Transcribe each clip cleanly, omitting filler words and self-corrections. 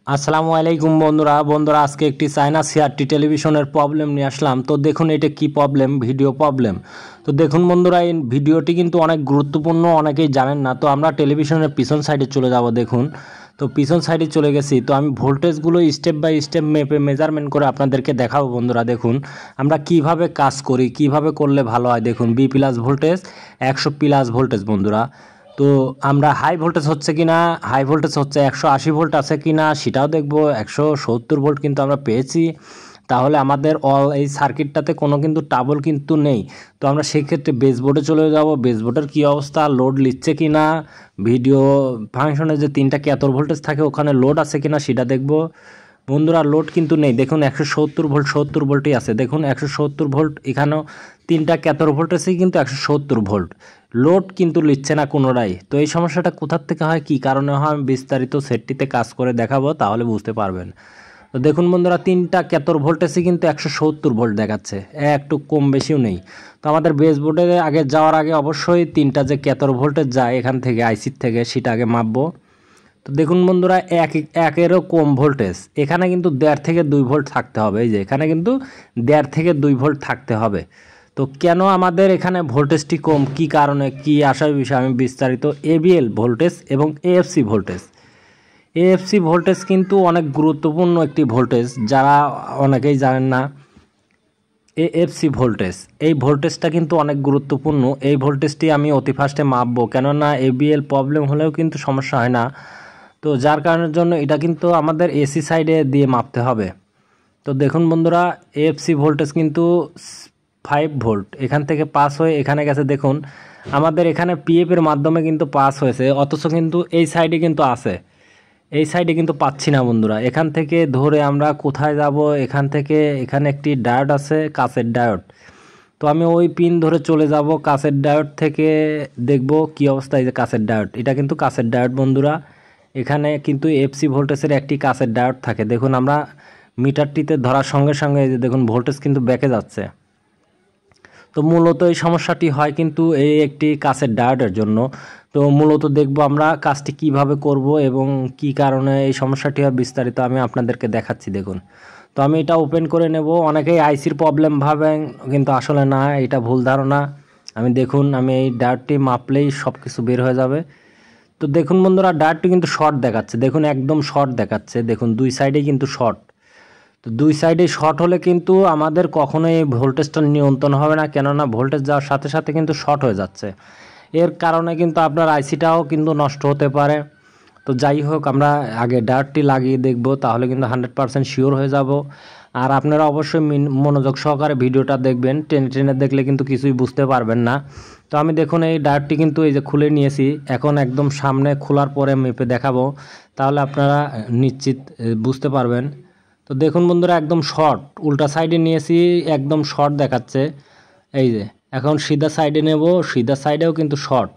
আসসালামু আলাইকুম বন্ধুরা আজকে একটি চায়না সিআরটি টেলিভিশনের প্রবলেম নিয়ে আসলাম। তো দেখুন এটা কি প্রবলেম, ভিডিও প্রবলেম। তো দেখুন বন্ধুরা, এই ভিডিওটি কিন্তু অনেক গুরুত্বপূর্ণ, অনেকেই জানেন না। তো আমরা টেলিভিশনের পিছন সাইডে চলে যাব। দেখুন, তো পিছন সাইডে চলে গেছি। তো আমি ভোল্টেজগুলো স্টেপ বাই স্টেপ মেপে মেজারমেন্ট করে আপনাদেরকে দেখাবো। বন্ধুরা দেখুন আমরা কিভাবে কাজ করি, কিভাবে করলে ভালো হয়। দেখুন B plus voltage, 100 plus voltage বন্ধুরা। তো আমরা হাই ভোল্টেজ হচ্ছে কিনা, হাই ভোল্টেজ হচ্ছে 180 ভোল্ট আছে কিনা সেটাও দেখব। 170 ভোল্ট কিন্তু আমরা পেয়েছি, তাহলে আমাদের এই সার্কিটটাতে কোনো কিন্তু ট্রাবল কিন্তু নেই। তো আমরা সেক্ষেত্রে বেসবোর্ডে চলে যাব। বেসবোর্ডের কী অবস্থা, লোড নিচ্ছে কিনা, ভিডিও ফাংশনে যে 3টা ক্যাথোড ভোল্টেজ থাকে ওখানে লোড আছে কিনা সেটা দেখব। বন্ধুরা লোড কিন্তু নেই। দেখুন 170 ভোল্ট, 70 ভোল্টই আছে। দেখুন 170 ভোল্ট, এখানেও 3টা ক্যাথোড ভোল্টেজই কিন্তু 170 ভোল্ট। লোড কিন্তু নিচ্ছে না কোনোটাই। তো এই সমস্যাটা কোথার থেকে হয়, কী কারণে হয়, আমি বিস্তারিত সেটটিতে কাজ করে দেখাবো, তাহলে বুঝতে পারবেন। তো দেখুন বন্ধুরা, 3টা ক্যাথোড ভোল্টেজই কিন্তু 170 ভোল্ট দেখাচ্ছে, একটু কম বেশিও নেই। তো আমাদের বেসবোর্ডে আগে যাওয়ার আগে অবশ্যই 3টা যে ক্যাথোড ভোল্টেজ যায় এখান থেকে, আইসির থেকে, সেটা আগে মাপবো। তো দেখুন বন্ধুরা, একেরও কম ভোল্টেজ, এখানে কিন্তু 1.5 থেকে 2 ভোল্ট থাকতে হবে। এই যে এখানে কিন্তু 1.5 থেকে 2 ভোল্ট থাকতে হবে। তো কেন আমাদের এখানে ভোল্টেজটি কম, কি কারণে, কি আসার বিষয় আমি বিস্তারিত। এবিএল ভোল্টেজ এবং এএফসি ভোল্টেজ, এএফসি ভোল্টেজ কিন্তু অনেক গুরুত্বপূর্ণ একটি ভোল্টেজ, যারা অনেকেই জানেন না। এএফসি ভোল্টেজ, এই ভোল্টেজটা কিন্তু অনেক গুরুত্বপূর্ণ। এই ভোল্টেজটি আমি অতি ফার্স্টে মাপবো, কেননা এবিএল প্রবলেম হলেও কিন্তু সমস্যা হয় না। তো যার কারণের জন্য এটা কিন্তু আমাদের এসি সাইডে দিয়ে মাপতে হবে। তো দেখুন বন্ধুরা, এএফসি ভোল্টেজ কিন্তু 5 ভোল্ট এখান থেকে পাস হয়ে এখানে গেছে। দেখুন আমাদের এখানে পিএফ এর মাধ্যমে কিন্তু পাস হয়েছে, অথচ কিন্তু এই সাইডে কিন্তু আছে, এই সাইডে কিন্তু পাচ্ছি না বন্ধুরা। এখান থেকে ধরে আমরা কোথায় যাব, এখান থেকে এখানে একটি ডায়োড আছে, কাচের ডায়োড। তো আমি ওই পিন ধরে চলে যাব, কাচের ডায়োড থেকে দেখব কি অবস্থা। এই যে কাচের ডায়োড, এটা কিন্তু কাচের ডায়োড বন্ধুরা। এখানে কিন্তু এফসি ভোল্টেজের একটি কাচের ডায়োড থাকে। দেখুন আমরা মিটারটিতে ধরার সঙ্গে সঙ্গে এই যে দেখুন ভোল্টেজ কিন্তু ব্যাকে যাচ্ছে। তো মূলত এই সমস্যাটি হয় কিন্তু এই একটি কাচের ডায়োডের জন্য। তো মূলত দেখব আমরা কাজটি কিভাবে করব এবং কি কারণে এই সমস্যাটি হয়, বিস্তারিত আমি আপনাদেরকে দেখাচ্ছি। দেখুন, তো আমি এটা ওপেন করে নেব। অনেকেই আইসির প্রবলেম ভাবেন, কিন্তু আসলে না, এটা ভুল ধারণা। দেখুন আমি এই ডায়োডটি মাপলেই সব কিছু বের হয়ে যাবে। তো দেখুন বন্ধুরা, ডায়োডটি কিন্তু শর্ট দেখাচ্ছে। দেখুন একদম শর্ট দেখাচ্ছে। দেখুন দুই সাইডেই কিন্তু শর্ট। তো দুই সাইডে শর্ট হলে কিন্তু আমাদের কখনোই এই ভোল্টেজটা নিয়ন্ত্রণ হবে না, কেননা ভোল্টেজ যাওয়ার সাথে সাথে কিন্তু শর্ট হয়ে যাচ্ছে। এর কারণে কিন্তু আপনার আইসিটাও কিন্তু নষ্ট হতে পারে। তো যাই হোক, আমরা আগে ডায়োডটি লাগিয়ে দেখব, তাহলে কিন্তু 100% শিওর হয়ে যাব। আর আপনারা অবশ্যই মনোযোগ সহকারে ভিডিওটা দেখবেন, টেনে টেনে দেখলে কিন্তু কিছুই বুঝতে পারবেন না। তো আমি দেখুন এই ডায়োডটি কিন্তু এই যে খুলে নিয়েছি, এখন একদম সামনে খোলার পরে মেপে দেখাবো, তাহলে আপনারা নিশ্চিত বুঝতে পারবেন। তো দেখুন বন্ধুরা, একদম শর্ট, উল্টা সাইডে নিয়েছি, একদম শর্ট দেখাচ্ছে। এই যে এখন সিধা সাইডে নেব, সিধা সাইডেও কিন্তু শর্ট।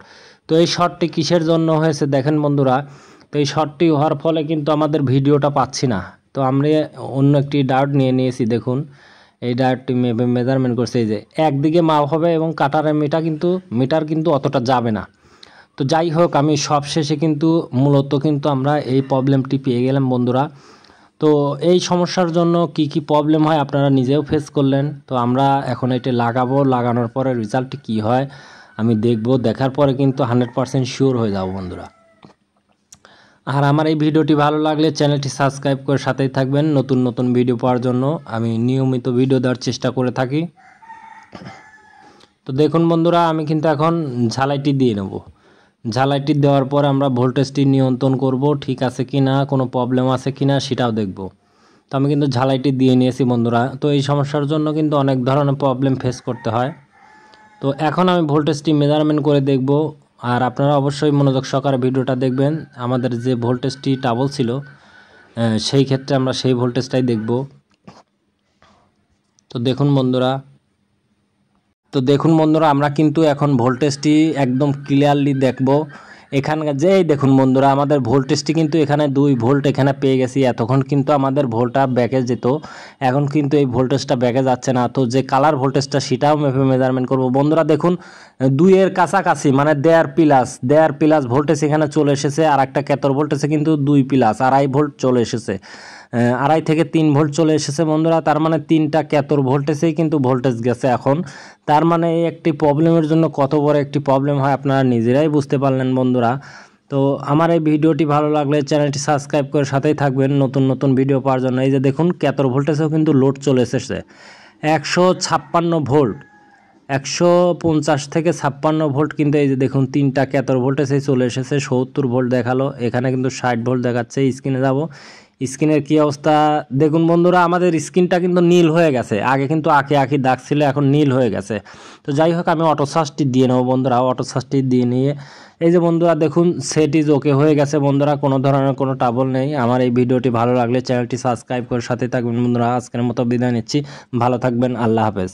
তো এই শর্টটি কিসের জন্য হয়েছে দেখেন বন্ধুরা। তো এই শর্টটি হওয়ার ফলে কিন্তু আমাদের ভিডিওটা পাচ্ছি না। তো আমরা অন্য একটি ডায়োড নিয়ে নিয়েছি। দেখুন এই ডায়োডটি মেজারমেন্ট করছে, এই যে একদিকে মাপ হবে এবং কাটারের মিটার কিন্তু অতটা যাবে না। তো যাই হোক, আমি সবশেষে কিন্তু মূলত কিন্তু আমরা এই প্রবলেমটি পেয়ে গেলাম বন্ধুরা। তো এই সমস্যার জন্য কি কি প্রবলেম হয় আপনারা নিজেও ফেস করলেন। তো আমরা এখন এটা লাগাবো, লাগানোর পরে রেজাল্টটি কি হয় আমি দেখব, দেখার পরে কিন্তু 100% শিওর হয়ে যাব বন্ধুরা। আর আমার এই ভিডিওটি ভালো লাগলে চ্যানেলটি সাবস্ক্রাইব করে সাথেই থাকবেন, নতুন নতুন ভিডিও পাওয়ার জন্য আমি নিয়মিত ভিডিও দেওয়ার চেষ্টা করে থাকি। তো দেখুন বন্ধুরা, আমি কিন্তু এখন ঝালাইটি দিয়ে নেব। ঝালাইটি দেওয়ার পর আমরা ভোল্টেজটি নিয়ন্ত্রণ করব, ঠিক আছে কি না, কোনো প্রবলেম আছে কি না সেটাও দেখব। তো আমি কিন্তু ঝালাইটি দিয়ে নিয়েছি বন্ধুরা। তো এই সমস্যার জন্য কিন্তু অনেক ধরনের প্রবলেম ফেস করতে হয়। তো এখন আমি ভোল্টেজটি মেজারমেন্ট করে দেখব। আর আপনারা অবশ্যই মনোযোগ সহকারে ভিডিওটা দেখবেন। আমাদের যে ভোল্টেজটি ট্রাবল ছিল, সেই ক্ষেত্রে আমরা সেই ভোল্টেজটাই দেখব। তো দেখুন বন্ধুরা, আমরা কিন্তু এখন ভোল্টেজটি একদম ক্লিয়ারলি দেখব। এখানকার যে দেখুন বন্ধুরা আমাদের ভোল্টেজটি কিন্তু এখানে 2 ভোল্ট এখানে পেয়ে গেছি। এতক্ষণ কিন্তু আমাদের ভোল্টটা ব্যাকে যেত, এখন কিন্তু এই ভোল্টেজটা ব্যাকে যাচ্ছে না। তো যে কালার ভোল্টেজটা সেটাও মেপে মেজারমেন্ট করব বন্ধুরা। দেখুন 2 এর কাছাকাছি মানে 1.5 প্লাস ভোল্টেজ এখানে চলে এসেছে। আর একটা ক্যাথর ভোল্টেজে কিন্তু 2 প্লাস 2.5 ভোল্ট চলে এসেছে, 2.5 থেকে 3 ভোল্ট চলে এসেছে বন্ধুরা। তার মানে 3টা ক্যাথর ভোল্টেজেই কিন্তু ভোল্টেজ গেছে এখন। তার মানে এই একটি প্রবলেমের জন্য কত বড় একটি প্রবলেম হয় আপনারা নিজেরাই বুঝতে পারলেন বন্ধুরা। তো আমার এই ভিডিওটি ভালো লাগলে চ্যানেলটি সাবস্ক্রাইব করে সাথেই থাকবেন নতুন নতুন ভিডিও পাওয়ার জন্য। এই যে দেখুন ক্যাথর ভোল্টেজেও কিন্তু লোড চলে এসেছে 156 ভোল্ট, 150 থেকে 56 ভোল্ট কিন্তু এই যে দেখুন 3টা ক্যাথর ভোল্টেজে চলে এসেছে। 70 ভোল্ট দেখালো, এখানে কিন্তু 60 ভোল্ট দেখাচ্ছে। স্ক্রিনে যাব, স্ক্রিনের কি অবস্থা দেখুন বন্ধুরা। আমাদের স্ক্রিনটা কিন্তু নীল হয়ে গেছে, আগে কিন্তু আঁকি দাগ ছিল, এখন নীল হয়ে গেছে। তো যাই হোক আমি অটো সার্চটি দিয়ে নেবো বন্ধুরা। অটো সার্চটি দিয়ে নিয়ে এই যে বন্ধুরা দেখুন সেট ইজ ওকে হয়ে গেছে বন্ধুরা, কোনো ধরনের কোনো ট্রাবল নেই। আমার এই ভিডিওটি ভালো লাগলে চ্যানেলটি সাবস্ক্রাইব করে সাথে থাকবেন বন্ধুরা। আজকের মতো বিদায় নিচ্ছি, ভালো থাকবেন, আল্লাহ হাফেজ।